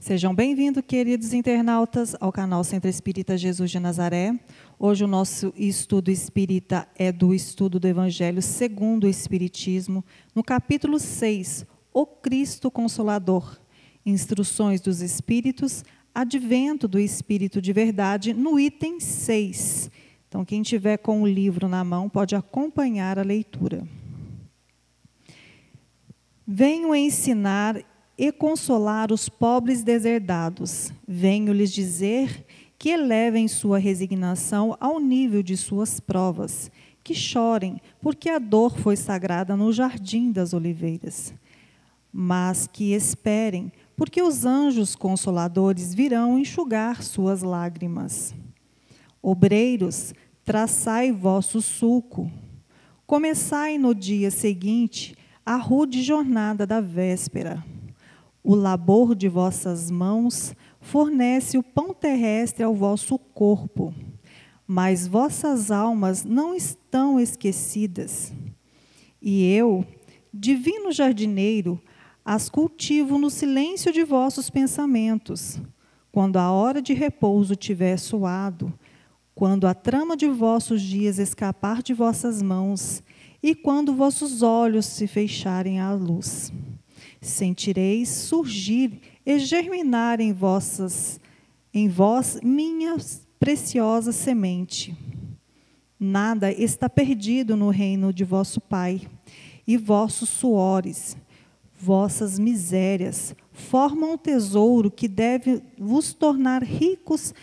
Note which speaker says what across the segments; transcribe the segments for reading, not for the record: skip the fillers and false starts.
Speaker 1: Sejam bem-vindos, queridos internautas, ao canal Centro Espírita Jesus de Nazaré. Hoje o nosso estudo espírita é do estudo do Evangelho segundo o Espiritismo, no capítulo 6, O Cristo Consolador, Instruções dos Espíritos, Advento do Espírito de Verdade, no item 6. Então, quem tiver com o livro na mão pode acompanhar a leitura. Venho ensinar e consolar os pobres deserdados. Venho lhes dizer que elevem sua resignação ao nível de suas provas, que chorem, porque a dor foi sagrada no jardim das oliveiras. Mas que esperem, porque os anjos consoladores virão enxugar suas lágrimas. Obreiros, traçai vosso sulco. Começai no dia seguinte a rude jornada da véspera. O labor de vossas mãos fornece o pão terrestre ao vosso corpo, mas vossas almas não estão esquecidas. E eu, divino jardineiro, as cultivo no silêncio de vossos pensamentos. Quando a hora de repouso tiver soado, quando a trama de vossos dias escapar de vossas mãos, e quando vossos olhos se fecharem à luz, sentireis surgir e germinar em vós minha preciosa semente. Nada está perdido no reino de vosso Pai, e vossos suores, vossas misérias, formam um tesouro que deve vos tornar ricos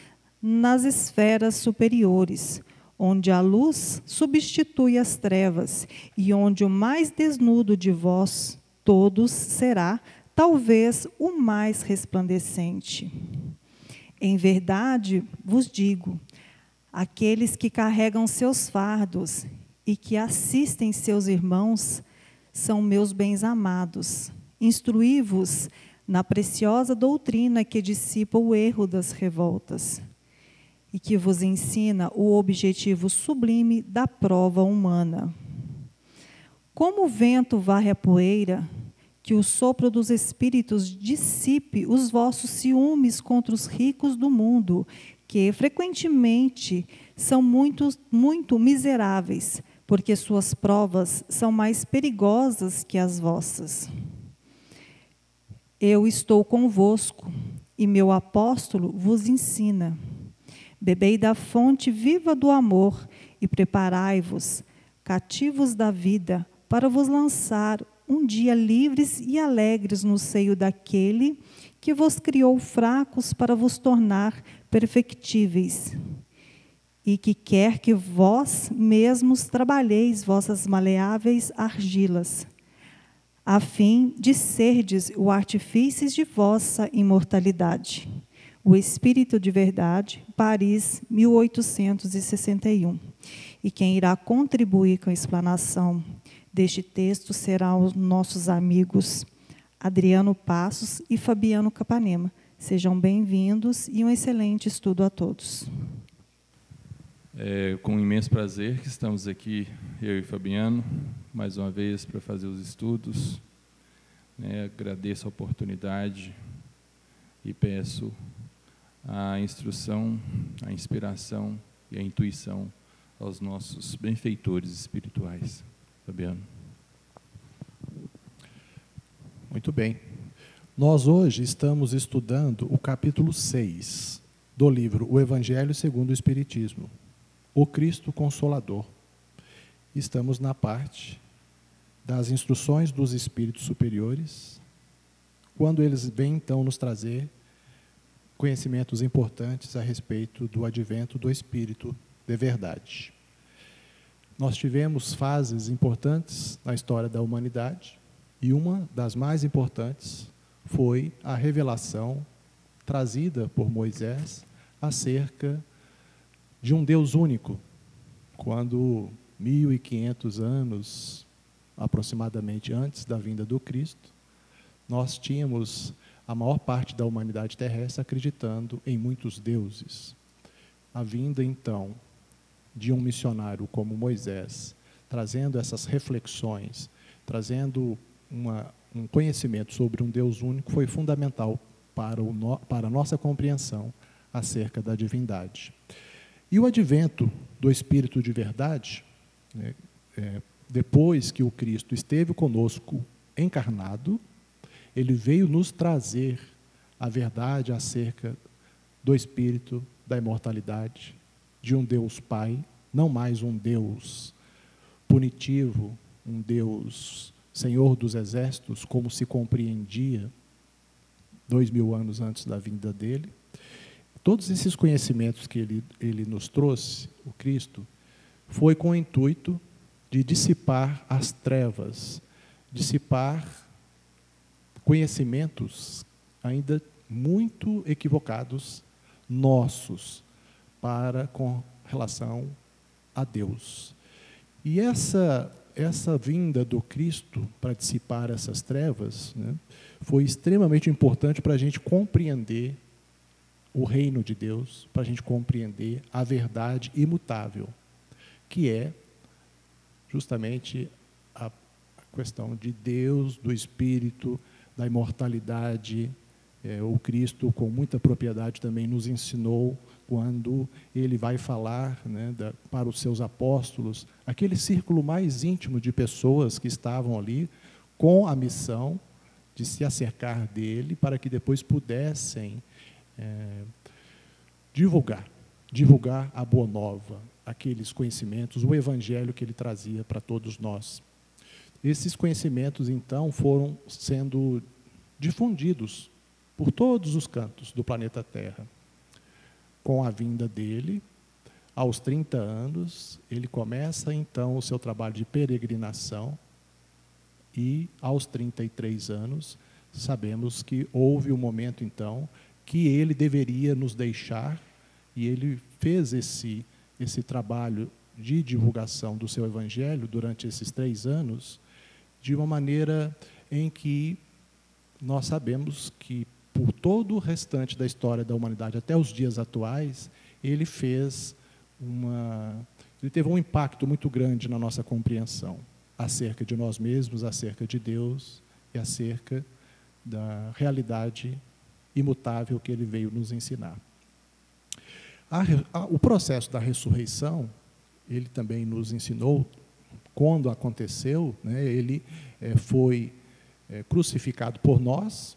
Speaker 1: nas esferas superiores, onde a luz substitui as trevas, e onde o mais desnudo de vós todos será, talvez, o mais resplandecente. Em verdade, vos digo, aqueles que carregam seus fardos e que assistem seus irmãos são meus bens amados. Instruí-vos na preciosa doutrina que dissipa o erro das revoltas e que vos ensina o objetivo sublime da prova humana. Como o vento varre a poeira, que o sopro dos espíritos dissipe os vossos ciúmes contra os ricos do mundo, que frequentemente são muito miseráveis, porque suas provas são mais perigosas que as vossas. Eu estou convosco, e meu apóstolo vos ensina. Bebei da fonte viva do amor e preparai-vos, cativos da vida, para vos lançar um dia livres e alegres no seio daquele que vos criou fracos para vos tornar perfectíveis, e que quer que vós mesmos trabalheis vossas maleáveis argilas, a fim de serdes o artifícios de vossa imortalidade. O Espírito de Verdade, Paris, 1861. E quem irá contribuir com a explanação deste texto serão os nossos amigos Adriano Passos e Fabiano Capanema. Sejam bem-vindos e um excelente estudo a todos.
Speaker 2: É com imenso prazer que estamos aqui, eu e Fabiano, mais uma vez para fazer os estudos. Agradeço a oportunidade e peço a instrução, a inspiração e a intuição aos nossos benfeitores espirituais. Fabiano.
Speaker 3: Muito bem. Nós hoje estamos estudando o capítulo 6 do livro O Evangelho segundo o Espiritismo, O Cristo Consolador. Estamos na parte das instruções dos espíritos superiores, quando eles vêm então nos trazer conhecimentos importantes a respeito do advento do Espírito de Verdade. Nós tivemos fases importantes na história da humanidade, e uma das mais importantes foi a revelação trazida por Moisés acerca de um Deus único, quando 1500 anos aproximadamente antes da vinda do Cristo, nós tínhamos a maior parte da humanidade terrestre acreditando em muitos deuses. A vinda, então, de um missionário como Moisés, trazendo essas reflexões, trazendo um conhecimento sobre um Deus único, foi fundamental para a nossa compreensão acerca da divindade. E o advento do Espírito de verdade, né, depois que o Cristo esteve conosco encarnado, ele veio nos trazer a verdade acerca do Espírito, da imortalidade, de um Deus Pai, não mais um Deus punitivo, um Deus Senhor dos Exércitos, como se compreendia 2000 anos antes da vinda dele. Todos esses conhecimentos que ele nos trouxe, o Cristo, foi com o intuito de dissipar as trevas, dissipar conhecimentos ainda muito equivocados nossos com relação a Deus. E essa vinda do Cristo para dissipar essas trevas, né, foi extremamente importante para a gente compreender o reino de Deus, para a gente compreender a verdade imutável, que é justamente a questão de Deus, do Espírito, da imortalidade. O Cristo, com muita propriedade, também nos ensinou quando ele vai falar, né, para os seus apóstolos, aquele círculo mais íntimo de pessoas que estavam ali com a missão de se acercar dele para que depois pudessem divulgar a boa nova, aqueles conhecimentos, o evangelho que ele trazia para todos nós. Esses conhecimentos, então, foram sendo difundidos por todos os cantos do planeta Terra. Com a vinda dele, aos 30 anos, ele começa, então, o seu trabalho de peregrinação e, aos 33 anos, sabemos que houve um momento, então, que ele deveria nos deixar, e ele fez esse trabalho de divulgação do seu evangelho durante esses 3 anos, de uma maneira em que nós sabemos que, por todo o restante da história da humanidade, até os dias atuais, ele teve um impacto muito grande na nossa compreensão acerca de nós mesmos, acerca de Deus e acerca da realidade imutável que ele veio nos ensinar. O processo da ressurreição, ele também nos ensinou quando aconteceu, né, ele foi crucificado por nós,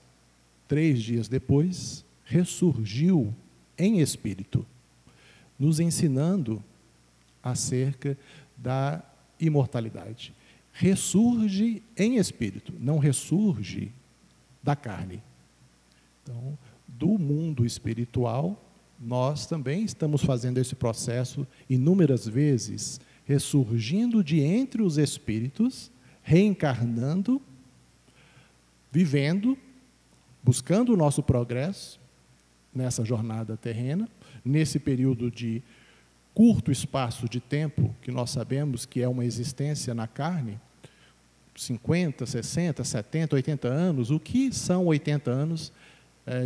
Speaker 3: 3 dias depois, ressurgiu em espírito, nos ensinando acerca da imortalidade. Ressurge em espírito, não ressurge da carne. Então, do mundo espiritual, nós também estamos fazendo esse processo inúmeras vezes, ressurgindo de entre os espíritos, reencarnando, vivendo, buscando o nosso progresso nessa jornada terrena, nesse período de curto espaço de tempo, que nós sabemos que é uma existência na carne, 50, 60, 70, 80 anos. O que são 80 anos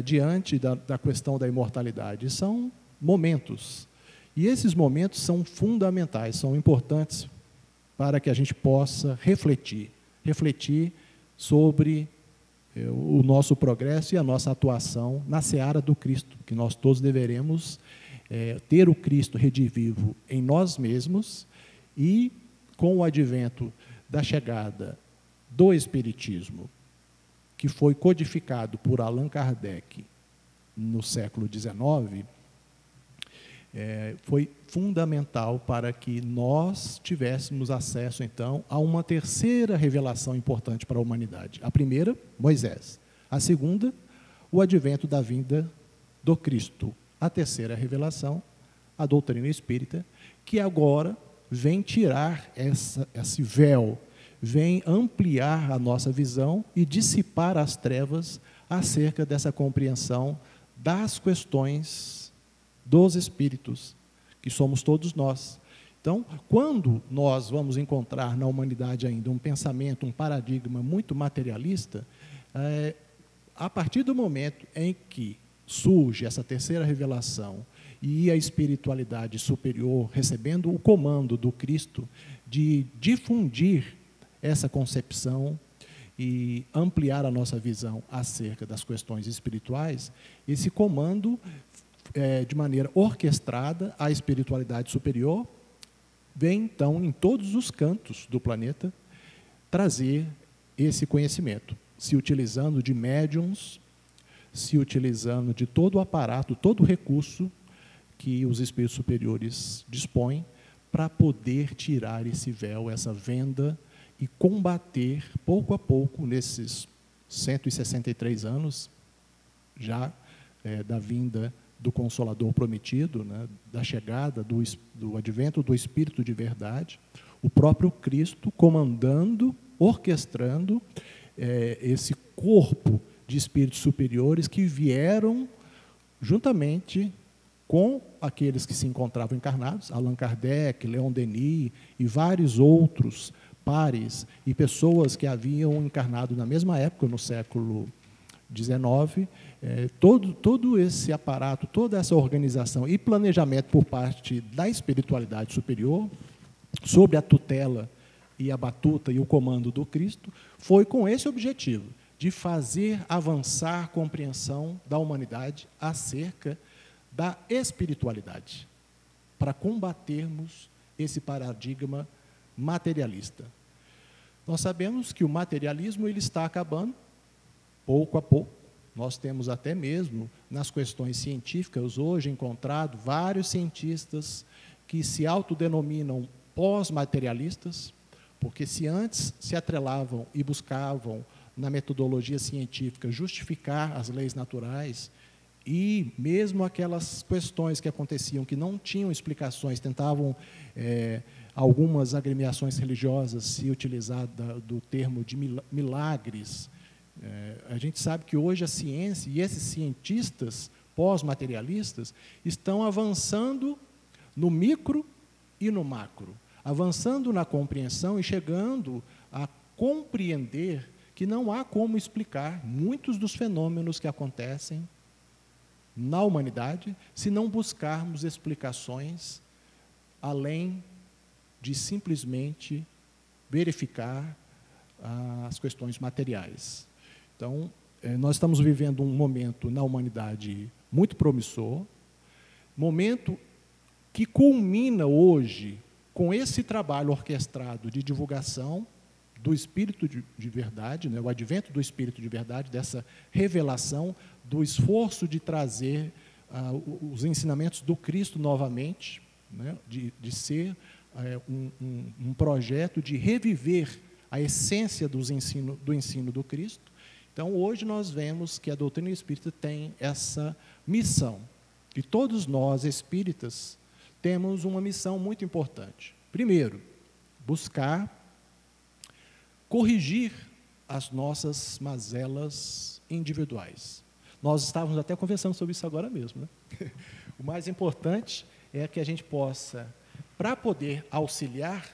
Speaker 3: diante da questão da imortalidade? São momentos. E esses momentos são fundamentais, são importantes para que a gente possa refletir sobre o nosso progresso e a nossa atuação na seara do Cristo, que nós todos deveremos ter o Cristo redivivo em nós mesmos, e com o advento da chegada do Espiritismo, que foi codificado por Allan Kardec no século XIX, foi fundamental para que nós tivéssemos acesso, então, a uma terceira revelação importante para a humanidade. A primeira, Moisés. A segunda, o advento da vinda do Cristo. A terceira revelação, a doutrina espírita, que agora vem tirar esse véu, vem ampliar a nossa visão e dissipar as trevas acerca dessa compreensão das questões dos espíritos, que somos todos nós. Então, quando nós vamos encontrar na humanidade ainda um pensamento, um paradigma muito materialista, a partir do momento em que surge essa terceira revelação e a espiritualidade superior recebendo o comando do Cristo de difundir essa concepção e ampliar a nossa visão acerca das questões espirituais, esse comando, de maneira orquestrada, a espiritualidade superior vem, então, em todos os cantos do planeta, trazer esse conhecimento, se utilizando de médiums, se utilizando de todo o aparato, todo o recurso que os espíritos superiores dispõem para poder tirar esse véu, essa venda, e combater, pouco a pouco, nesses 163 anos, já da vinda do Consolador prometido, né, da chegada do advento do Espírito de verdade, o próprio Cristo comandando, orquestrando esse corpo de espíritos superiores que vieram juntamente com aqueles que se encontravam encarnados, Allan Kardec, Leon Denis e vários outros pares e pessoas que haviam encarnado na mesma época, no século XIX, todo esse aparato, toda essa organização e planejamento por parte da espiritualidade superior, sob a tutela e a batuta e o comando do Cristo, foi com esse objetivo, de fazer avançar a compreensão da humanidade acerca da espiritualidade, para combatermos esse paradigma materialista. Nós sabemos que o materialismo ele está acabando, pouco a pouco. Nós temos até mesmo, nas questões científicas, hoje encontrado vários cientistas que se autodenominam pós-materialistas, porque se antes se atrelavam e buscavam, na metodologia científica, justificar as leis naturais, e mesmo aquelas questões que aconteciam que não tinham explicações, tentavam, algumas agremiações religiosas, se utilizar do termo de milagres. A gente sabe que hoje a ciência e esses cientistas pós-materialistas estão avançando no micro e no macro, avançando na compreensão e chegando a compreender que não há como explicar muitos dos fenômenos que acontecem na humanidade se não buscarmos explicações além de simplesmente verificar as questões materiais. Então, nós estamos vivendo um momento na humanidade muito promissor, momento que culmina hoje com esse trabalho orquestrado de divulgação do Espírito de verdade, né, o advento do Espírito de verdade, dessa revelação, do esforço de trazer os ensinamentos do Cristo novamente, né, de ser um projeto de reviver a essência do ensino do Cristo. Então, hoje nós vemos que a doutrina espírita tem essa missão. E todos nós, espíritas, temos uma missão muito importante. Primeiro, buscar corrigir as nossas mazelas individuais. Nós estávamos até conversando sobre isso agora mesmo, né? O mais importante é que a gente possa, para poder auxiliar,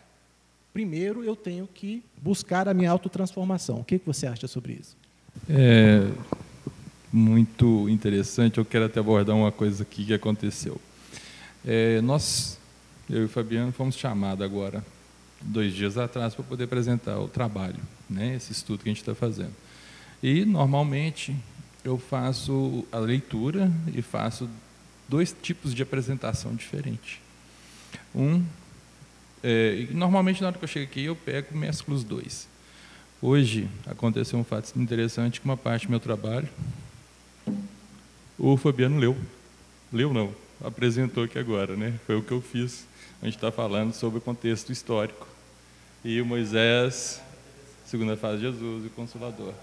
Speaker 3: primeiro eu tenho que buscar a minha autotransformação. O que você acha sobre isso?
Speaker 2: É muito interessante. Eu quero até abordar uma coisa aqui que aconteceu. Eu e o Fabiano, fomos chamados agora, 2 dias atrás, para poder apresentar o trabalho, né, esse estudo que a gente está fazendo. E, normalmente, eu faço a leitura e faço 2 tipos de apresentação diferentes. Normalmente, na hora que eu chego aqui, eu pego e mesclo os 2. Hoje, aconteceu um fato interessante, que uma parte do meu trabalho, o Fabiano apresentou aqui agora, né? Foi o que eu fiz. A gente está falando sobre o contexto histórico. E o Moisés, segunda fase de Jesus, o Consolador.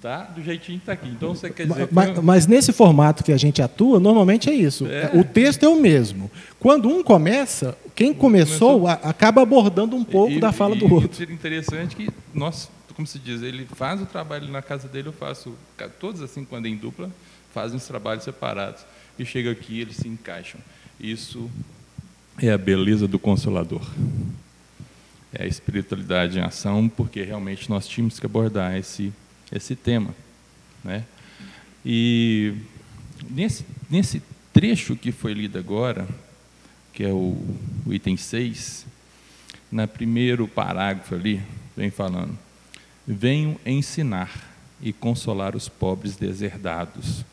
Speaker 2: Tá? Do jeitinho que está aqui. Então, você quer dizer...
Speaker 3: Mas nesse formato que a gente atua, normalmente é isso. O texto é o mesmo. Quando um começa, quem começou acaba abordando um pouco da fala do outro.
Speaker 2: E interessante que nós, como se diz, ele faz o trabalho na casa dele, eu faço... Todos, assim, quando é em dupla, fazem os trabalhos separados. E chega aqui, eles se encaixam. Isso é a beleza do Consolador. É a espiritualidade em ação, porque realmente nós tínhamos que abordar esse tema, né? E nesse trecho que foi lido agora, que é o item 6, no primeiro parágrafo ali, vem falando: venho ensinar e consolar os pobres deserdados.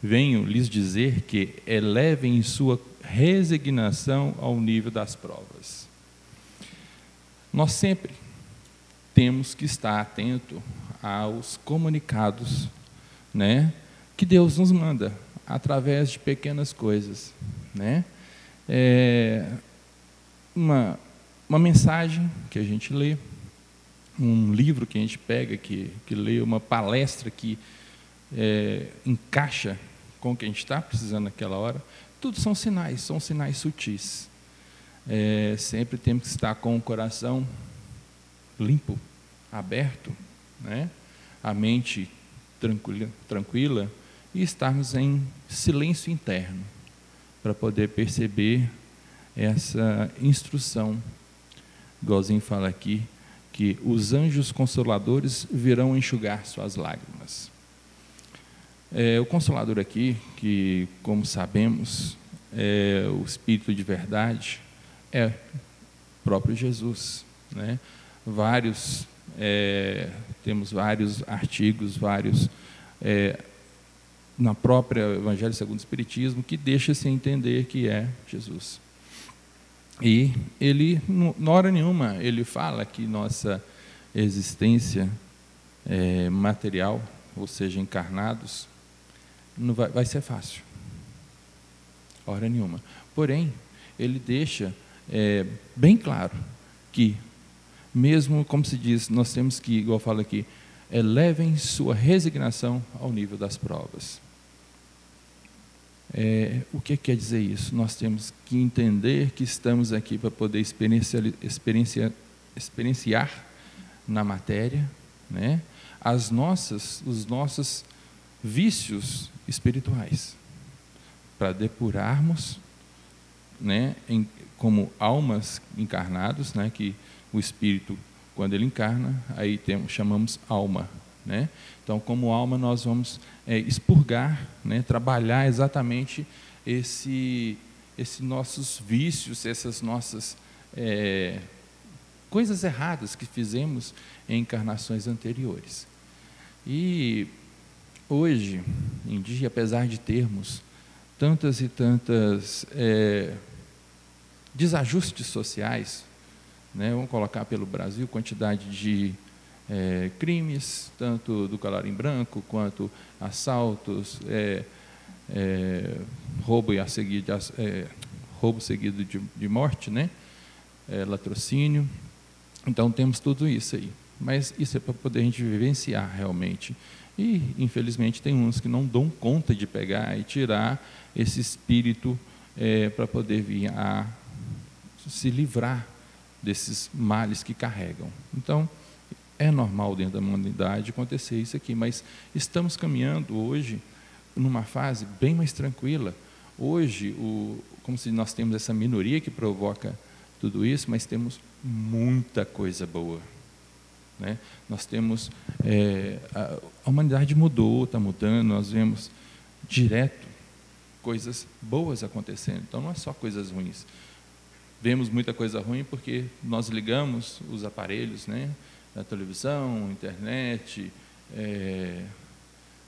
Speaker 2: Venho lhes dizer que elevem sua resignação ao nível das provas. Nós sempre temos que estar atento aos comunicados, né, que Deus nos manda através de pequenas coisas, né? Uma mensagem que a gente lê, um livro que a gente pega, que lê, uma palestra que encaixa com o que a gente está precisando naquela hora, tudo são sinais sutis. Sempre temos que estar com o coração limpo, aberto, né? A mente tranquila e estarmos em silêncio interno para poder perceber essa instrução. Igualzinho fala aqui, que os anjos consoladores virão enxugar suas lágrimas. O Consolador aqui, que, como sabemos, é o Espírito de verdade, é o próprio Jesus, né? Temos vários artigos, na própria Evangelho segundo o Espiritismo, que deixa-se entender que é Jesus. E ele, na hora nenhuma, ele fala que nossa existência material, ou seja, encarnados, não vai ser fácil. Hora nenhuma. Porém, ele deixa bem claro que, mesmo, como se diz, nós temos que, igual fala aqui, elevem sua resignação ao nível das provas. O que quer dizer isso? Nós temos que entender que estamos aqui para poder experienciar na matéria, né, os nossos vícios espirituais, para depurarmos, né, como almas encarnados, né, que o espírito, quando ele encarna, aí chamamos alma, né? Então, como alma, nós vamos expurgar, né, trabalhar exatamente esses nossos vícios, essas nossas coisas erradas que fizemos em encarnações anteriores. E hoje em dia, apesar de termos tantas e tantas desajustes sociais, né, vamos colocar pelo Brasil, quantidade de crimes, tanto do colarinho branco, quanto assaltos, roubo seguido de morte, né, latrocínio. Então, temos tudo isso aí. Mas isso é para poder a gente vivenciar realmente. E, infelizmente, tem uns que não dão conta de pegar e tirar esse espírito para poder vir a se livrar desses males que carregam. Então, é normal dentro da humanidade acontecer isso aqui, mas estamos caminhando hoje numa fase bem mais tranquila. Hoje, como se nós temos essa minoria que provoca tudo isso, mas temos muita coisa boa, né? Nós temos, a humanidade mudou, está mudando, nós vemos direto coisas boas acontecendo, então não é só coisas ruins. Vemos muita coisa ruim porque nós ligamos os aparelhos, né, a televisão, internet,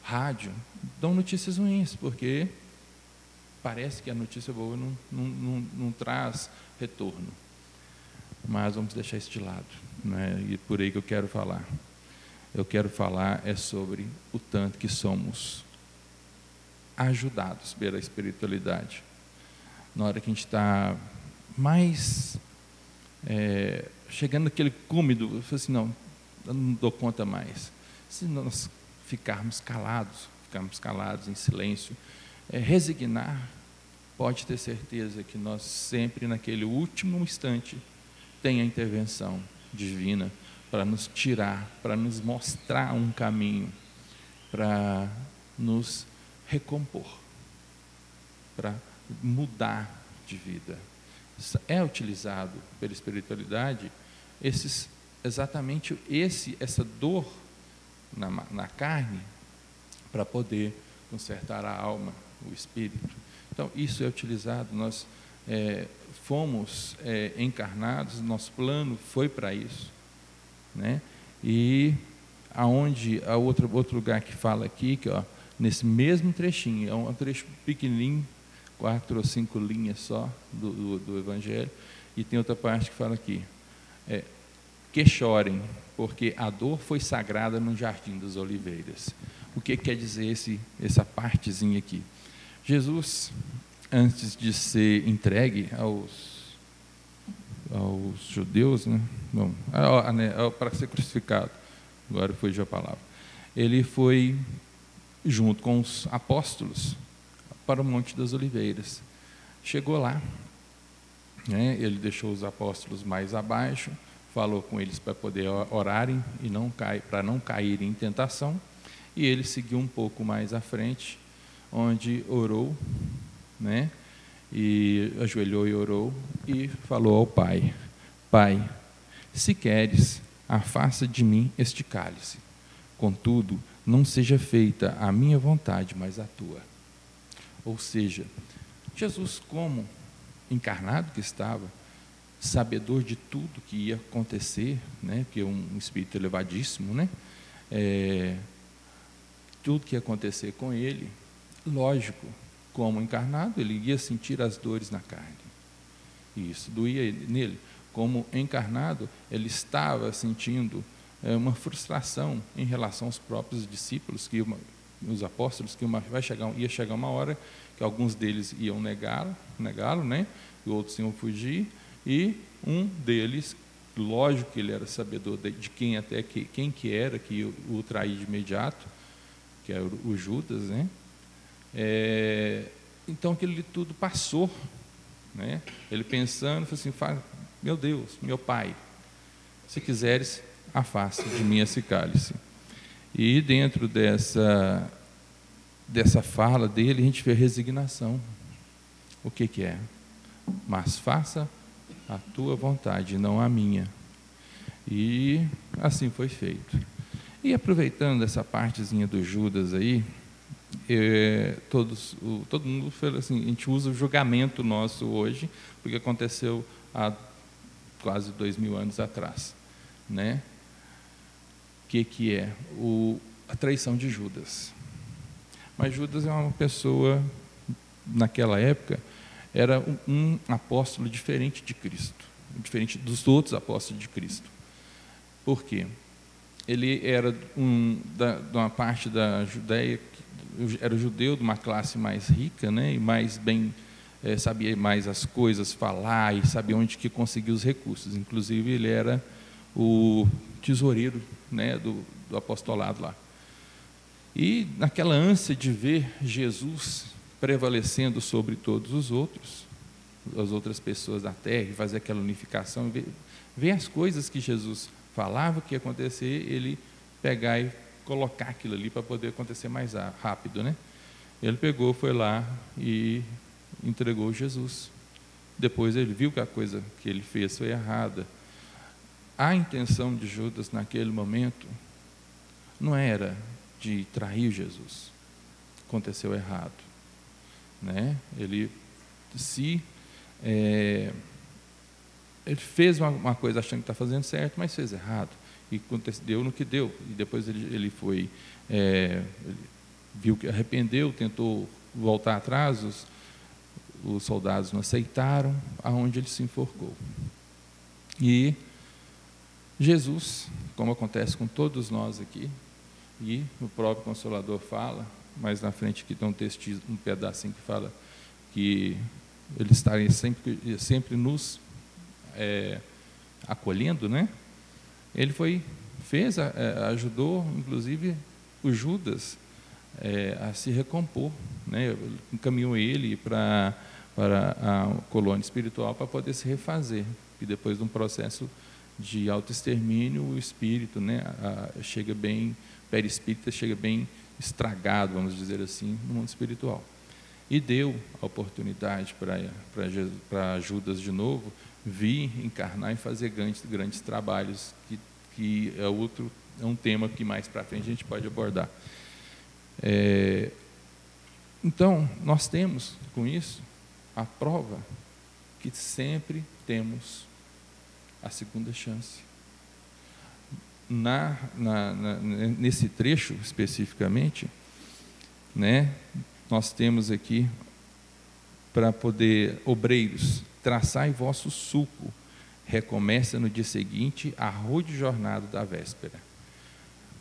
Speaker 2: rádio, dão notícias ruins, porque parece que a notícia boa não traz retorno. Mas vamos deixar isso de lado, né? E por aí que eu quero falar. Eu quero falar sobre o tanto que somos ajudados pela espiritualidade. Na hora que a gente está mais chegando naquele cúmulo, eu falo assim, não, eu não dou conta mais. Se nós ficarmos calados em silêncio, resignar, pode ter certeza que nós sempre, naquele último instante, tem a intervenção divina para nos tirar, para nos mostrar um caminho, para nos recompor, para mudar de vida. É utilizado pela espiritualidade exatamente essa dor na carne para poder consertar a alma, o espírito. Então, isso é utilizado, nós fomos encarnados, nosso plano foi para isso, né? E aonde a outro lugar que fala aqui, que, ó, nesse mesmo trechinho, é um trecho pequenininho, 4 ou 5 linhas só do Evangelho, e tem outra parte que fala aqui, que chorem, porque a dor foi sagrada no Jardim das Oliveiras. O que quer dizer essa partezinha aqui? Jesus, antes de ser entregue aos judeus, né? Não, para ser crucificado, agora fugiu a palavra, ele foi junto com os apóstolos para o Monte das Oliveiras. Chegou lá, né? Ele deixou os apóstolos mais abaixo, falou com eles para poder orarem e para não caírem em tentação, e ele seguiu um pouco mais à frente, onde orou, né? E ajoelhou e orou e falou ao Pai: Pai, se queres, afasta de mim este cálice. Contudo, não seja feita a minha vontade, mas a tua. Ou seja, Jesus, como encarnado que estava, sabedor de tudo que ia acontecer, né? Porque é um espírito elevadíssimo, né? Tudo que ia acontecer com ele, lógico, como encarnado, ele ia sentir as dores na carne. Isso doía nele. Como encarnado, ele estava sentindo uma frustração em relação aos próprios discípulos, os apóstolos, que ia chegar uma hora que alguns deles iam negá-lo, né? E outros iam fugir, e um deles, lógico que ele era sabedor de quem que era que o traía de imediato, que era o Judas, né? Então aquilo tudo passou, né? Ele pensando, falou assim: meu Deus, meu Pai, se quiseres, afasta de mim esse cálice. E dentro dessa fala dele, a gente vê resignação. O que é? Mas faça a tua vontade, não a minha. E assim foi feito. E aproveitando essa partezinha do Judas aí, todo mundo fala assim, a gente usa o julgamento nosso hoje, porque aconteceu há quase 2000 anos atrás, né? O que é? A traição de Judas. Mas Judas é uma pessoa, naquela época, era um apóstolo diferente de Cristo, diferente dos outros apóstolos de Cristo. Por quê? Ele era de uma parte da Judéia, era judeu de uma classe mais rica, né, e mais bem, sabia mais as coisas, falar, e sabia onde que conseguir os recursos. Inclusive, ele era o tesoureiro, né, do apostolado lá. E naquela ânsia de ver Jesus prevalecendo sobre todos os outros, as outras pessoas da terra, e fazer aquela unificação, ver as coisas que Jesus falava que ia acontecer, ele pegar e colocar aquilo ali para poder acontecer mais rápido, né? Ele pegou, foi lá e entregou Jesus. Depois ele viu que a coisa que ele fez foi errada. A intenção de Judas naquele momento não era de trair Jesus. Aconteceu errado, né? Ele fez uma coisa achando que está fazendo certo, mas fez errado. E deu no que deu. E depois ele foi, ele viu que arrependeu, tentou voltar atrás, os soldados não aceitaram, aonde ele se enforcou. E Jesus, como acontece com todos nós aqui, e o próprio Consolador fala, mais na frente aqui tem um pedacinho que fala que ele estaria sempre nos acolhendo, né? Ele ajudou, inclusive, o Judas a se recompor, né? Encaminhou ele para a colônia espiritual para poder se refazer, e depois de um processo de autoextermínio, o espírito, né, perispírita chega bem estragado, vamos dizer assim, no mundo espiritual. E deu a oportunidade para Judas de novo vir encarnar e fazer grandes trabalhos, que é um tema que mais para frente a gente pode abordar. Então, nós temos com isso a prova que sempre temos a segunda chance. nesse trecho especificamente, né, nós temos aqui para poder, obreiros, traçai vosso sulco, recomeça no dia seguinte a rude jornada da véspera.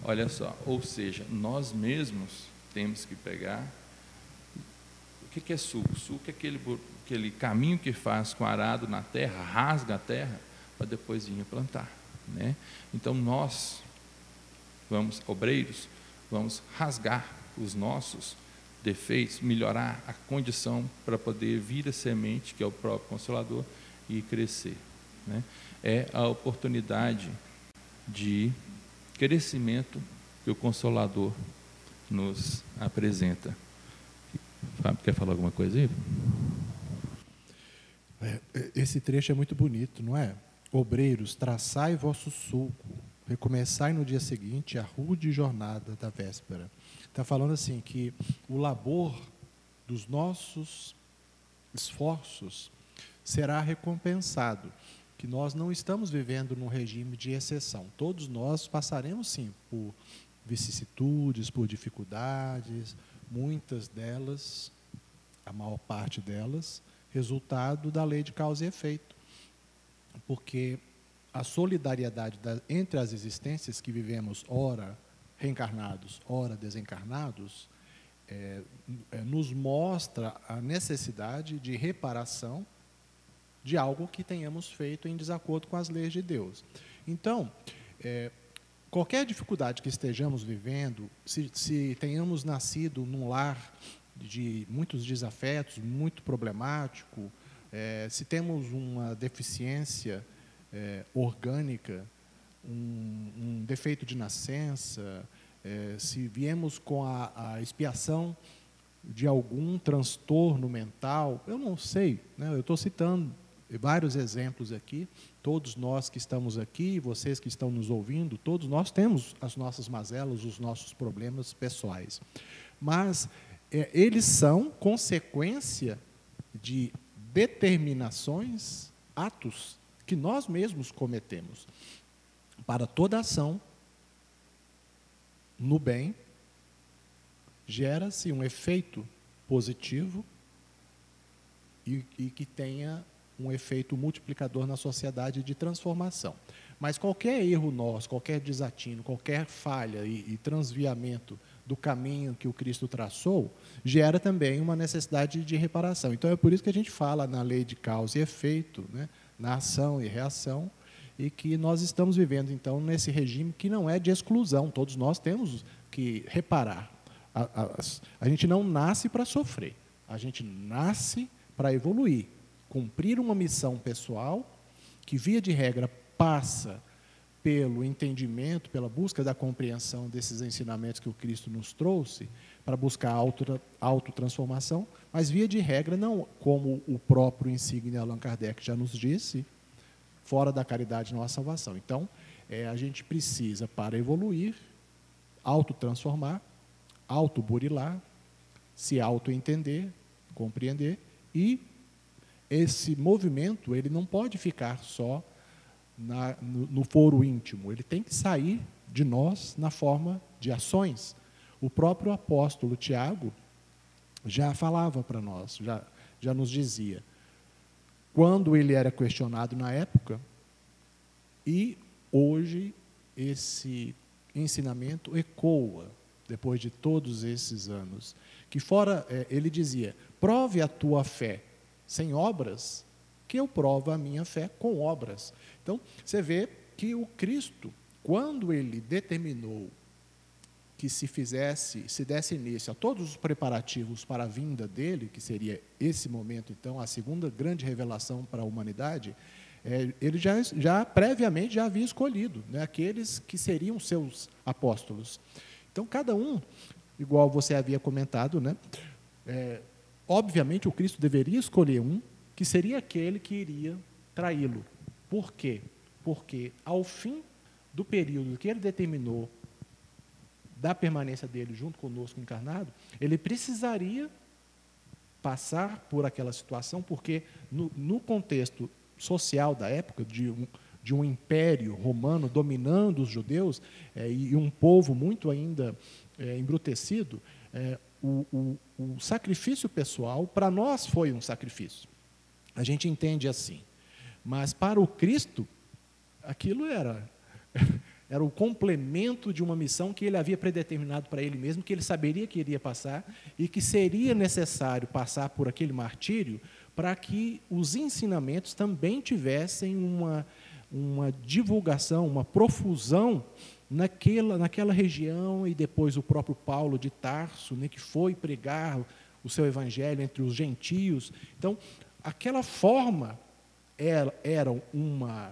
Speaker 2: Olha só, ou seja, nós mesmos temos que pegar. O que é sulco? Sulco é aquele caminho que faz com arado na terra, rasga a terra, para depois vir plantar, né? Então nós, obreiros, vamos rasgar os nossos defeitos, melhorar a condição para poder vir a semente, que é o próprio Consolador, e crescer, né? É a oportunidade de crescimento que o Consolador nos apresenta. Fábio, quer falar alguma coisa aí?
Speaker 3: Esse trecho é muito bonito, não é? Obreiros, traçai vosso sulco, recomeçai no dia seguinte a rude jornada da véspera. Está falando assim que o labor dos nossos esforços será recompensado, que nós não estamos vivendo num regime de exceção. Todos nós passaremos, sim, por vicissitudes, por dificuldades, muitas delas, a maior parte delas, resultado da lei de causa e efeito. Porque a solidariedade entre as existências que vivemos, ora reencarnados, ora desencarnados, nos mostra a necessidade de reparação de algo que tenhamos feito em desacordo com as leis de Deus. Então, qualquer dificuldade que estejamos vivendo, se tenhamos nascido num lar de muitos desafetos, muito problemático, se temos uma deficiência orgânica, um defeito de nascença, se viemos com a expiação de algum transtorno mental, eu não sei, né? Eu estou citando vários exemplos aqui, todos nós que estamos aqui, vocês que estão nos ouvindo, todos nós temos as nossas mazelas, os nossos problemas pessoais. Mas eles são consequência de determinações, atos que nós mesmos cometemos. Para toda ação no bem, gera-se um efeito positivo e que tenha um efeito multiplicador na sociedade de transformação. Mas qualquer erro nosso, qualquer desatino, qualquer falha e transviamento do caminho que o Cristo traçou, gera também uma necessidade de reparação. Então, é por isso que a gente fala na lei de causa e efeito, né, na ação e reação, e que nós estamos vivendo, então, nesse regime que não é de exclusão. Todos nós temos que reparar. A gente não nasce para sofrer, a gente nasce para evoluir, cumprir uma missão pessoal que, via de regra, passa pelo entendimento, pela busca da compreensão desses ensinamentos que o Cristo nos trouxe, para buscar autotransformação, mas, via de regra, não, como o próprio insígne Allan Kardec já nos disse, fora da caridade não há salvação. Então, a gente precisa, para evoluir, autotransformar, autoburilar, se autoentender, compreender, e esse movimento ele não pode ficar só no foro íntimo, ele tem que sair de nós na forma de ações. O próprio apóstolo Tiago já falava para nós, já nos dizia, quando ele era questionado na época, e hoje esse ensinamento ecoa, depois de todos esses anos, que ele dizia, prove a tua fé sem obras, que eu provo a minha fé com obras. Então, você vê que o Cristo, quando ele determinou que se desse início a todos os preparativos para a vinda dele, que seria esse momento, então, a segunda grande revelação para a humanidade, ele já previamente já havia escolhido, né, aqueles que seriam seus apóstolos. Então, cada um, igual você havia comentado, né, obviamente o Cristo deveria escolher um, que seria aquele que iria traí-lo. Por quê? Porque, ao fim do período que ele determinou da permanência dele junto conosco encarnado, ele precisaria passar por aquela situação, porque no contexto social da época, de de um império romano dominando os judeus, e um povo muito ainda embrutecido, o sacrifício pessoal, para nós, foi um sacrifício. A gente entende assim. Mas, para o Cristo, aquilo era o complemento de uma missão que ele havia predeterminado para ele mesmo, que ele saberia que iria passar, e que seria necessário passar por aquele martírio para que os ensinamentos também tivessem uma divulgação, uma profusão naquela região, e depois o próprio Paulo de Tarso, né, que foi pregar o seu evangelho entre os gentios. Então, aquela forma era uma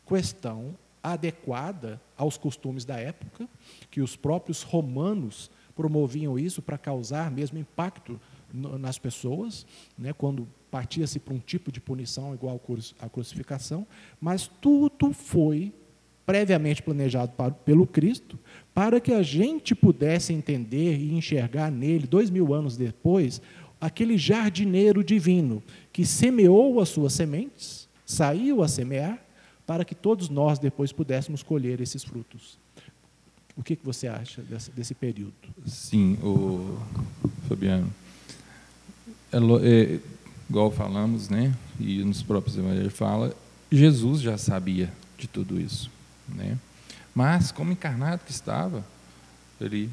Speaker 3: questão adequada aos costumes da época, que os próprios romanos promoviam isso para causar mesmo impacto nas pessoas, né, quando partia-se para um tipo de punição igual à crucificação, mas tudo foi previamente planejado pelo Cristo, para que a gente pudesse entender e enxergar nele, 2000 anos depois, aquele jardineiro divino que semeou as suas sementes, saiu a semear, para que todos nós depois pudéssemos colher esses frutos. O que você acha desse período?
Speaker 2: Sim, Fabiano. Igual falamos, né? E nos próprios evangelhos fala, Jesus já sabia de tudo isso, né? Mas, como encarnado que estava, ele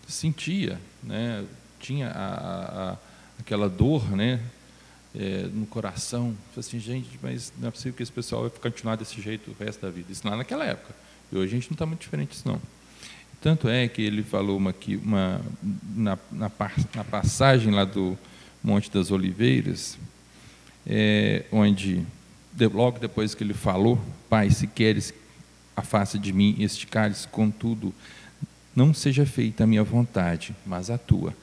Speaker 2: sentia, né? Tinha aquela dor, né? No coração. Falei assim, gente, mas não é possível que esse pessoal vai continuar desse jeito o resto da vida. Isso lá naquela época. E hoje a gente não está muito diferente disso, não. Tanto é que ele falou na passagem lá do Monte das Oliveiras, onde, logo depois que ele falou, Pai, se queres, afasta de mim este cálice, contudo, não seja feita a minha vontade, mas a tua.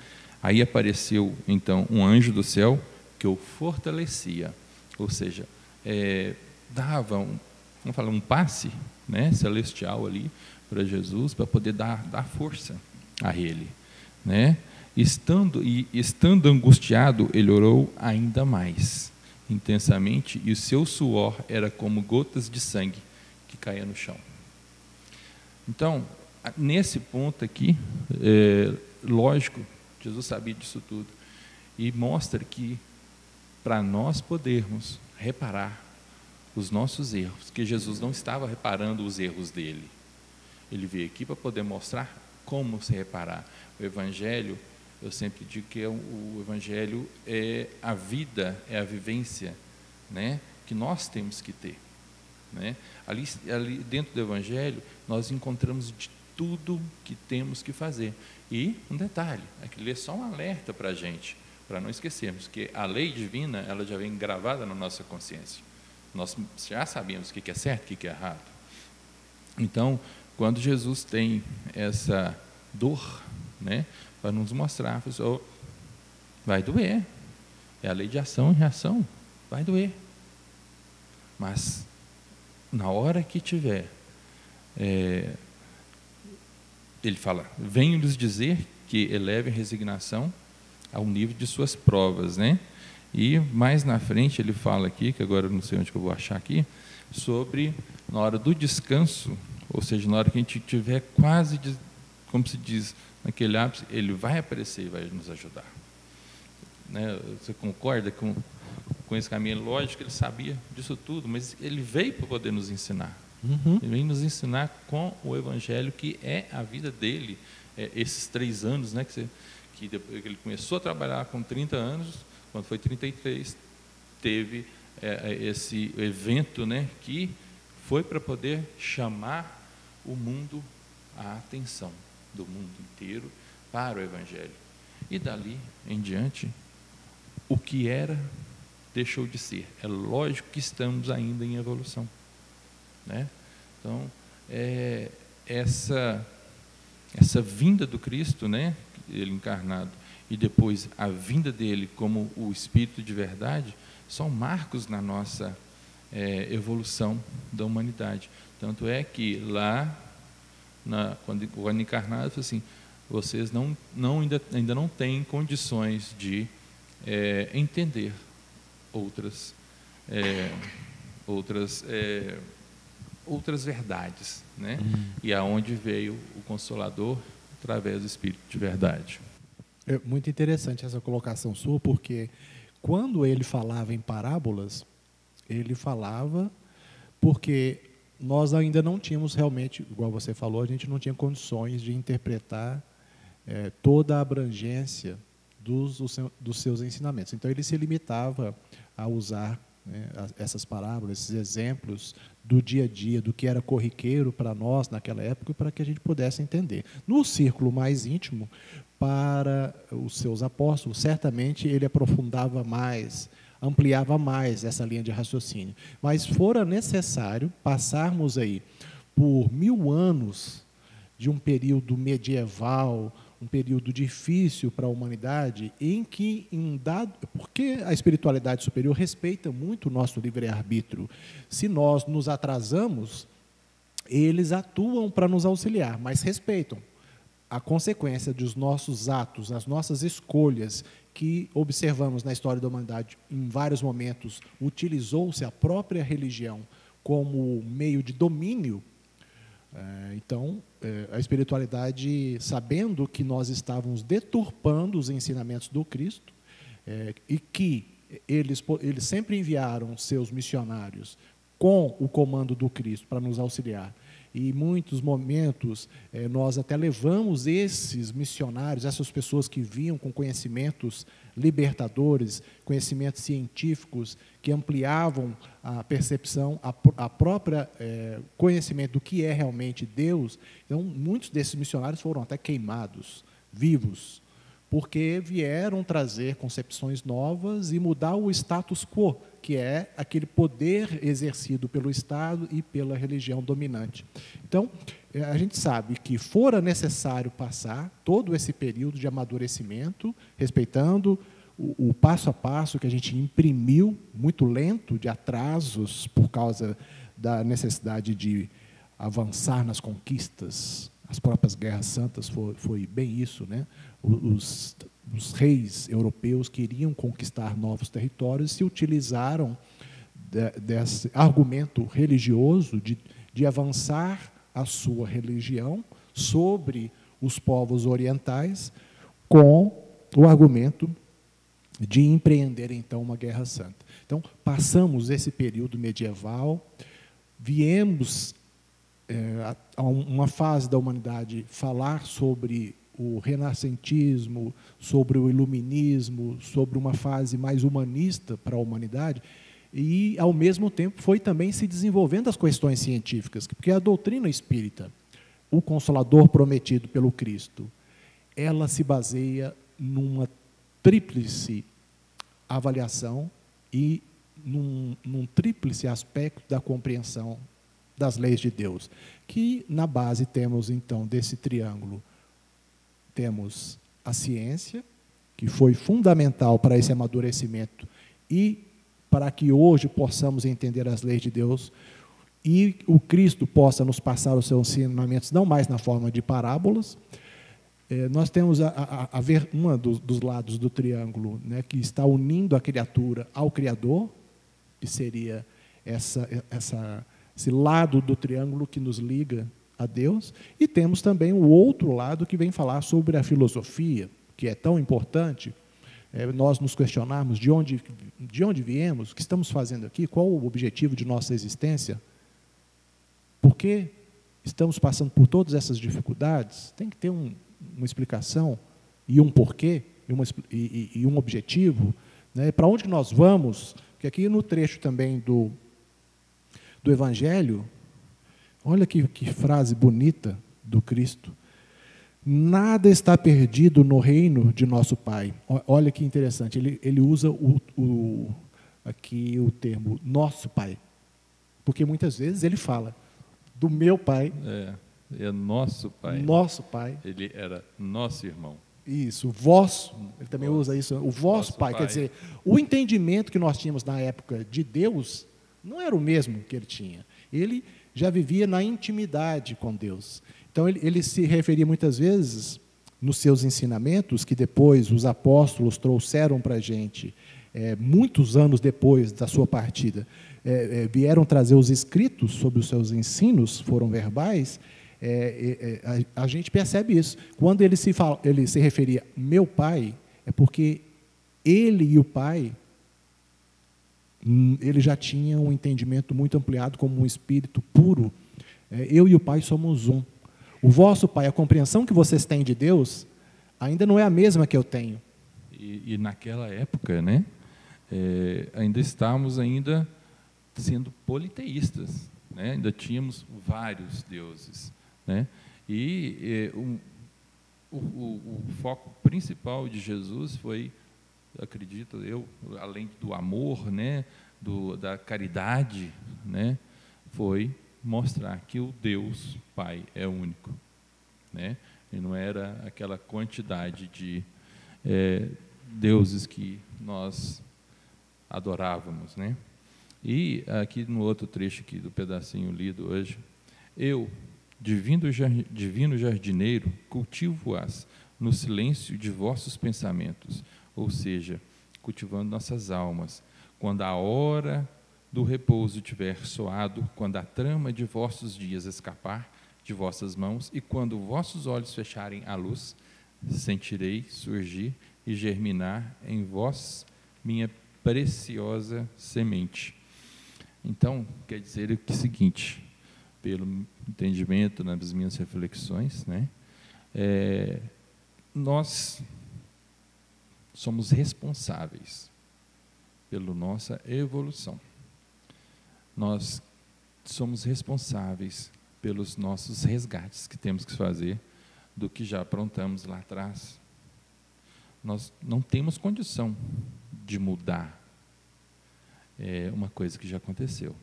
Speaker 2: Aí apareceu, então, um anjo do céu que o fortalecia, ou seja, dava um passe, né, celestial ali para Jesus, para poder dar força a ele, né? Estando angustiado, ele orou ainda mais intensamente, e o seu suor era como gotas de sangue que caía no chão. Então, nesse ponto aqui, lógico, Jesus sabia disso tudo, e mostra que para nós podermos reparar os nossos erros, que Jesus não estava reparando os erros dele, ele veio aqui para poder mostrar como se reparar. O Evangelho, eu sempre digo que o Evangelho é a vida, é a vivência, né, que nós temos que ter, né? Ali dentro do Evangelho nós encontramos de tudo que temos que fazer. E um detalhe, aquilo é só um alerta para a gente, para não esquecermos que a lei divina, ela já vem gravada na nossa consciência. Nós já sabemos o que é certo e o que é errado. Então, quando Jesus tem essa dor, né, para nos mostrar, vai doer, é a lei de ação e reação, vai doer, mas na hora que tiver, ele fala, venho-lhes dizer que elevem a resignação ao nível de suas provas, né? E mais na frente ele fala aqui, que agora eu não sei onde que eu vou achar aqui, sobre na hora do descanso, ou seja, na hora que a gente tiver quase, como se diz, naquele ápice, ele vai aparecer e vai nos ajudar, né? Você concorda com esse caminho? Lógico que ele sabia disso tudo, mas ele veio para poder nos ensinar.
Speaker 3: Uhum.
Speaker 2: Ele veio nos ensinar com o Evangelho, que é a vida dele, esses 3 anos, né, que ele começou a trabalhar com 30 anos, quando foi 33, teve esse evento, né, que foi para poder chamar o mundo, a atenção do mundo inteiro para o Evangelho. E dali em diante, o que era, deixou de ser. É lógico que estamos ainda em evolução, né? Então, essa vinda do Cristo, né, ele encarnado, e depois a vinda dele como o Espírito de verdade, são marcos na nossa evolução da humanidade. Tanto é que lá, quando encarnado, assim, vocês ainda não têm condições de outras verdades, né? E aonde veio o Consolador através do Espírito de verdade.
Speaker 3: É muito interessante essa colocação sua, porque quando ele falava em parábolas, ele falava porque nós ainda não tínhamos realmente, igual você falou, a gente não tinha condições de interpretar toda a abrangência dos seus ensinamentos. Então, ele se limitava a usar, né, essas parábolas, esses exemplos do dia a dia, do que era corriqueiro para nós naquela época, para que a gente pudesse entender. No círculo mais íntimo, para os seus apóstolos, certamente ele aprofundava mais, ampliava mais essa linha de raciocínio. Mas fora necessário passarmos aí por 1000 anos de um período medieval, um período difícil para a humanidade, em que, porque a espiritualidade superior respeita muito o nosso livre-arbítrio. Se nós nos atrasamos, eles atuam para nos auxiliar, mas respeitam a consequência dos nossos atos, as nossas escolhas, que observamos na história da humanidade, em vários momentos, utilizou-se a própria religião como meio de domínio. Então, a espiritualidade, sabendo que nós estávamos deturpando os ensinamentos do Cristo, e que eles sempre enviaram seus missionários com o comando do Cristo para nos auxiliar, e em muitos momentos nós até levamos esses missionários, essas pessoas que vinham com conhecimentos libertadores, conhecimentos científicos que ampliavam a percepção, a própria conhecimento do que é realmente Deus. Então, muitos desses missionários foram até queimados, vivos, porque vieram trazer concepções novas e mudar o status quo, que é aquele poder exercido pelo Estado e pela religião dominante. Então, a gente sabe que fora necessário passar todo esse período de amadurecimento, respeitando o passo a passo que a gente imprimiu, muito lento, de atrasos, por causa da necessidade de avançar nas conquistas. As próprias guerras santas foi bem isso, né? Os reis europeus queriam conquistar novos territórios e se utilizaram desse argumento religioso de avançar a sua religião sobre os povos orientais, com o argumento de empreender, então, uma guerra santa. Então, passamos esse período medieval, viemos a uma fase da humanidade falar sobre o renascentismo, sobre o iluminismo, sobre uma fase mais humanista para a humanidade, e, ao mesmo tempo, foi também se desenvolvendo as questões científicas, porque a doutrina espírita, o Consolador prometido pelo Cristo, ela se baseia numa tríplice avaliação e num tríplice aspecto da compreensão das leis de Deus, que na base temos, então, desse triângulo, temos a ciência, que foi fundamental para esse amadurecimento e para que hoje possamos entender as leis de Deus e o Cristo possa nos passar os seus ensinamentos, não mais na forma de parábolas. Nós temos a ver um dos lados do triângulo, né, que está unindo a criatura ao Criador, que seria esse lado do triângulo que nos liga a Deus, e temos também o outro lado que vem falar sobre a filosofia, que é tão importante, nós nos questionarmos de onde viemos, o que estamos fazendo aqui, qual o objetivo de nossa existência, por que estamos passando por todas essas dificuldades. Tem que ter uma explicação e um porquê e um objetivo, né? Para onde nós vamos, porque aqui no trecho também do Evangelho, olha que frase bonita do Cristo: nada está perdido no reino de nosso Pai. Olha que interessante, ele usa aqui o termo nosso Pai, porque muitas vezes ele fala do meu Pai.
Speaker 2: É nosso Pai.
Speaker 3: Nosso Pai.
Speaker 2: Ele era nosso irmão.
Speaker 3: Isso, vosso, ele também usa isso, o vosso pai. Quer dizer, o entendimento que nós tínhamos na época de Deus não era o mesmo que ele tinha. Ele já vivia na intimidade com Deus. Então, ele se referia muitas vezes, nos seus ensinamentos, que depois os apóstolos trouxeram para a gente muitos anos depois da sua partida, vieram trazer os escritos sobre os seus ensinos, foram verbais, a gente percebe isso. Quando ele se referia meu pai, é porque ele e o pai, ele já tinha um entendimento muito ampliado como um espírito puro. Eu e o pai somos um. O vosso pai, a compreensão que vocês têm de Deus, ainda não é a mesma que eu tenho.
Speaker 2: E naquela época, né, ainda estávamos sendo politeístas, né, ainda tínhamos vários deuses, né, e o foco principal de Jesus foi, acredito eu, além do amor, né, da caridade, né, foi mostrar que o Deus Pai é único, né, e não era aquela quantidade de deuses que nós adorávamos, né? E aqui no outro trecho aqui do pedacinho lido hoje, eu, divino jardineiro, cultivo-as no silêncio de vossos pensamentos, ou seja, cultivando nossas almas. Quando a hora do repouso tiver soado, quando a trama de vossos dias escapar de vossas mãos, e quando vossos olhos fecharem a luz, sentirei surgir e germinar em vós minha preciosa semente. Então, quer dizer o seguinte, pelo entendimento nas minhas reflexões, né, nós somos responsáveis pela nossa evolução. Nós somos responsáveis pelos nossos resgates que temos que fazer do que já aprontamos lá atrás. Nós não temos condição de mudar uma coisa que já aconteceu,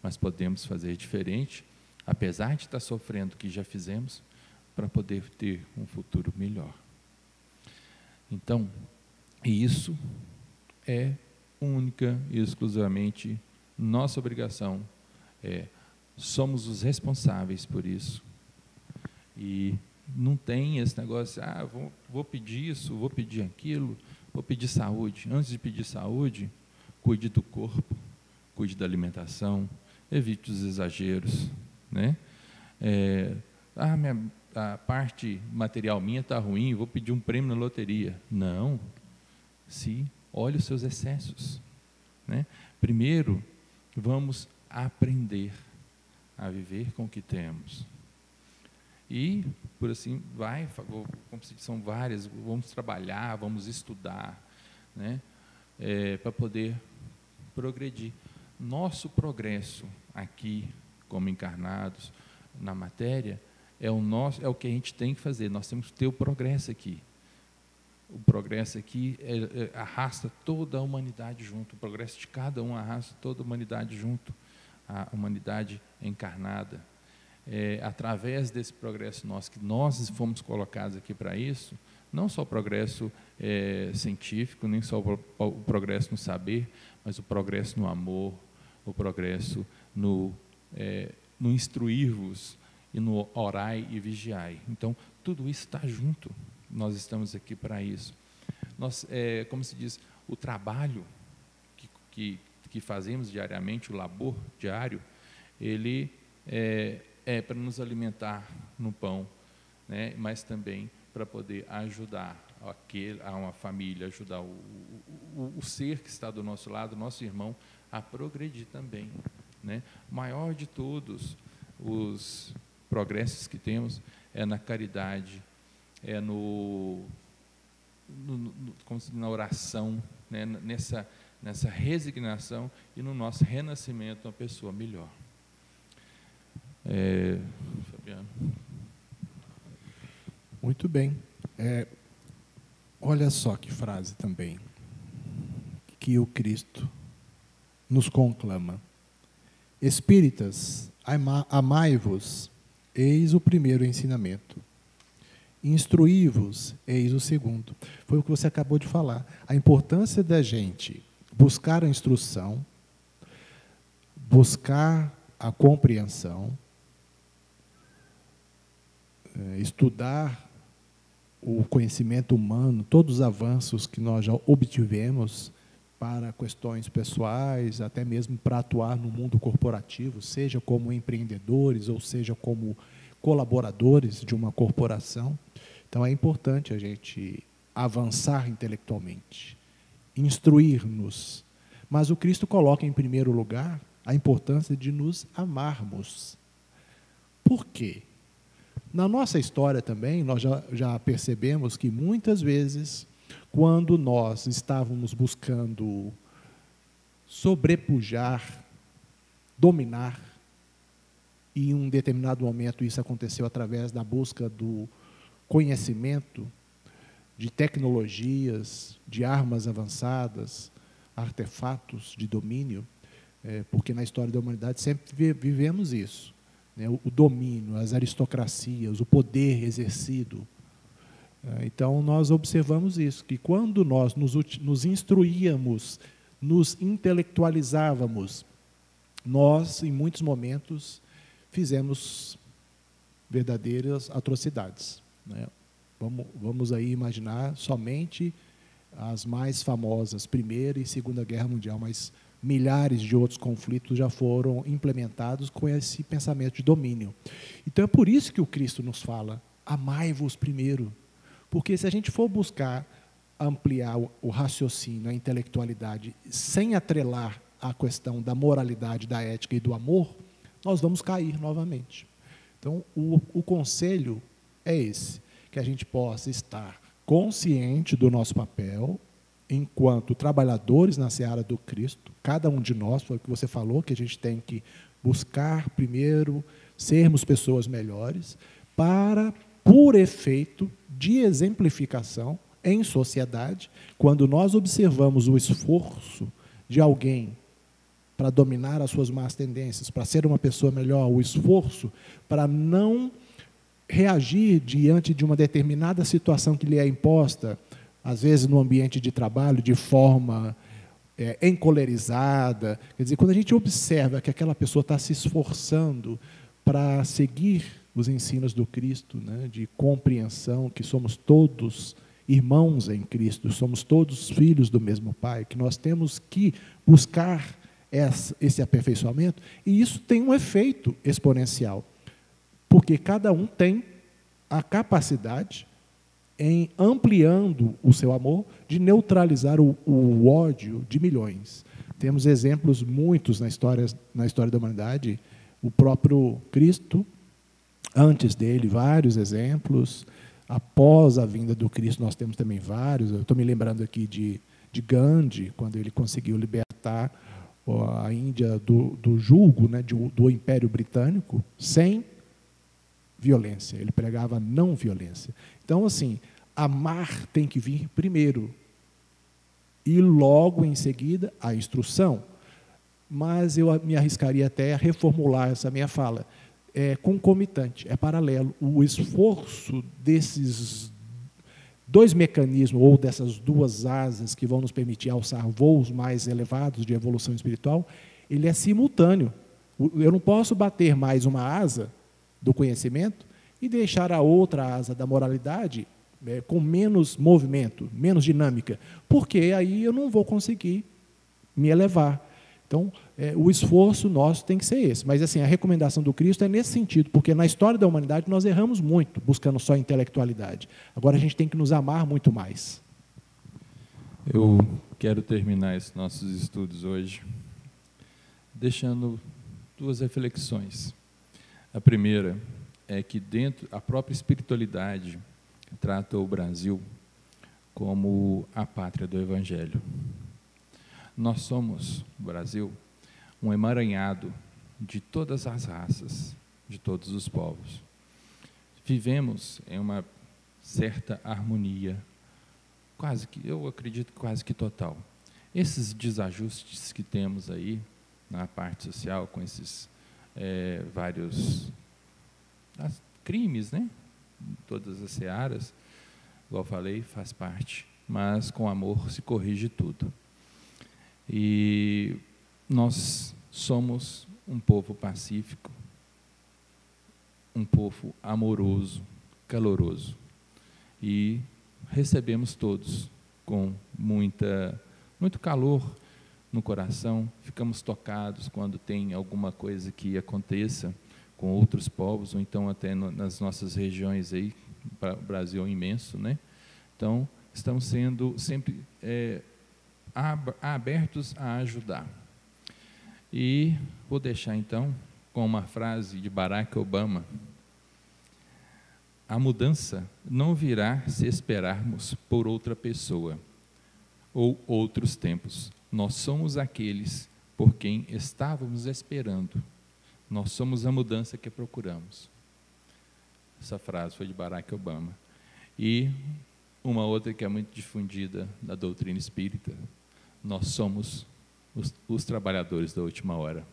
Speaker 2: mas podemos fazer diferente, apesar de estar sofrendo o que já fizemos, para poder ter um futuro melhor. Então, isso é única e exclusivamente nossa obrigação. Somos os responsáveis por isso. E não tem esse negócio, vou pedir isso, vou pedir aquilo, vou pedir saúde. Antes de pedir saúde, cuide do corpo, cuide da alimentação, evite os exageros, né? A parte material minha está ruim, vou pedir um prêmio na loteria. Não. Olhe os seus excessos, né? Primeiro, vamos aprender a viver com o que temos. E, por assim, são várias, vamos trabalhar, vamos estudar, né, para poder progredir. Nosso progresso aqui, como encarnados, na matéria, é o que a gente tem que fazer, nós temos que ter o progresso aqui. O progresso aqui arrasta toda a humanidade junto, o progresso de cada um arrasta toda a humanidade junto, a humanidade encarnada. Através desse progresso nosso, que nós fomos colocados aqui para isso, não só o progresso científico, nem só o progresso no saber, mas o progresso no amor, o progresso no instruir-vos e no orai e vigiai. Então, tudo isso está junto, nós estamos aqui para isso. Como se diz, o trabalho que fazemos diariamente, o labor diário, ele é para nos alimentar no pão, né, mas também para poder ajudar a uma família, ajudar o ser que está do nosso lado, nosso irmão, a progredir também, né? O maior de todos os progressos que temos é na caridade, na oração, né, nessa resignação e no nosso renascimento uma pessoa melhor. Fabiano.
Speaker 3: Muito bem. Olha só que frase também que o Cristo nos conclama. Espíritas, amai-vos, eis o primeiro ensinamento. Instruí-vos, eis o segundo. Foi o que você acabou de falar. A importância da gente buscar a instrução, buscar a compreensão, estudar o conhecimento humano, todos os avanços que nós já obtivemos, para questões pessoais, até mesmo para atuar no mundo corporativo, seja como empreendedores ou seja como colaboradores de uma corporação. Então, é importante a gente avançar intelectualmente, instruir-nos. Mas o Cristo coloca em primeiro lugar a importância de nos amarmos. Por quê? Na nossa história também, nós já percebemos que muitas vezes, quando nós estávamos buscando sobrepujar, dominar, e em um determinado momento isso aconteceu através da busca do conhecimento, de tecnologias, de armas avançadas, artefatos de domínio, porque na história da humanidade sempre vivemos isso, né? O domínio, as aristocracias, o poder exercido. Então, nós observamos isso, que quando nós nos instruíamos, nos intelectualizávamos, nós, em muitos momentos, fizemos verdadeiras atrocidades, né? Vamos aí imaginar somente as mais famosas, Primeira e Segunda Guerra Mundial, mas milhares de outros conflitos já foram implementados com esse pensamento de domínio. Então, é por isso que o Cristo nos fala, amai-vos primeiro. Porque se a gente for buscar ampliar o raciocínio, a intelectualidade, sem atrelar a questão da moralidade, da ética e do amor, nós vamos cair novamente. Então, o conselho é esse, que a gente possa estar consciente do nosso papel, enquanto trabalhadores na seara do Cristo, cada um de nós, foi o que você falou, que a gente tem que buscar primeiro sermos pessoas melhores, para, por efeito de exemplificação em sociedade, quando nós observamos o esforço de alguém para dominar as suas más tendências, para ser uma pessoa melhor, o esforço para não reagir diante de uma determinada situação que lhe é imposta, às vezes no ambiente de trabalho, de forma encolerizada. Quer dizer, quando a gente observa que aquela pessoa está se esforçando para seguir os ensinos do Cristo, né, de compreensão, que somos todos irmãos em Cristo, somos todos filhos do mesmo Pai, que nós temos que buscar esse aperfeiçoamento, e isso tem um efeito exponencial, porque cada um tem a capacidade, em ampliando o seu amor, de neutralizar o ódio de milhões. Temos exemplos muitos na história da humanidade, o próprio Cristo, antes dele, vários exemplos, após a vinda do Cristo, nós temos também vários. Eu estou me lembrando aqui de Gandhi, quando ele conseguiu libertar a Índia do jugo, né, do Império Britânico, sem violência. Ele pregava não violência. Então, assim, amar tem que vir primeiro, e logo em seguida a instrução. Mas eu me arriscaria até a reformular essa minha fala. É concomitante, é paralelo. O esforço desses dois mecanismos, ou dessas duas asas que vão nos permitir alçar voos mais elevados de evolução espiritual, ele é simultâneo. Eu não posso bater mais uma asa do conhecimento e deixar a outra asa da moralidade com menos movimento, menos dinâmica, porque aí eu não vou conseguir me elevar. Então, o esforço nosso tem que ser esse. Mas, assim, a recomendação do Cristo é nesse sentido, porque na história da humanidade nós erramos muito, buscando só intelectualidade. Agora a gente tem que nos amar muito mais.
Speaker 2: Eu quero terminar esses nossos estudos hoje deixando duas reflexões. A primeira é que a própria espiritualidade trata o Brasil como a pátria do Evangelho. Nós somos, o Brasil, um emaranhado de todas as raças, de todos os povos. Vivemos em uma certa harmonia, eu acredito quase que total. Esses desajustes que temos aí na parte social, com esses vários crimes, né? Todas as searas, igual falei, faz parte, mas com amor se corrige tudo. E nós somos um povo pacífico, um povo amoroso, caloroso, e recebemos todos com muita muito calor no coração, ficamos tocados quando tem alguma coisa que aconteça com outros povos, ou então até nas nossas regiões aí, o Brasil é imenso, né? Então, estamos sendo sempre abertos a ajudar. E vou deixar então com uma frase de Barack Obama: a mudança não virá se esperarmos por outra pessoa ou outros tempos. Nós somos aqueles por quem estávamos esperando. Nós somos a mudança que procuramos. Essa frase foi de Barack Obama. E uma outra que é muito difundida da doutrina espírita: nós somos os trabalhadores da última hora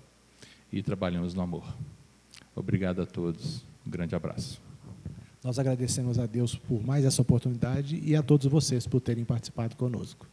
Speaker 2: e trabalhamos no amor. Obrigado a todos. Um grande abraço.
Speaker 3: Nós agradecemos a Deus por mais essa oportunidade e a todos vocês por terem participado conosco.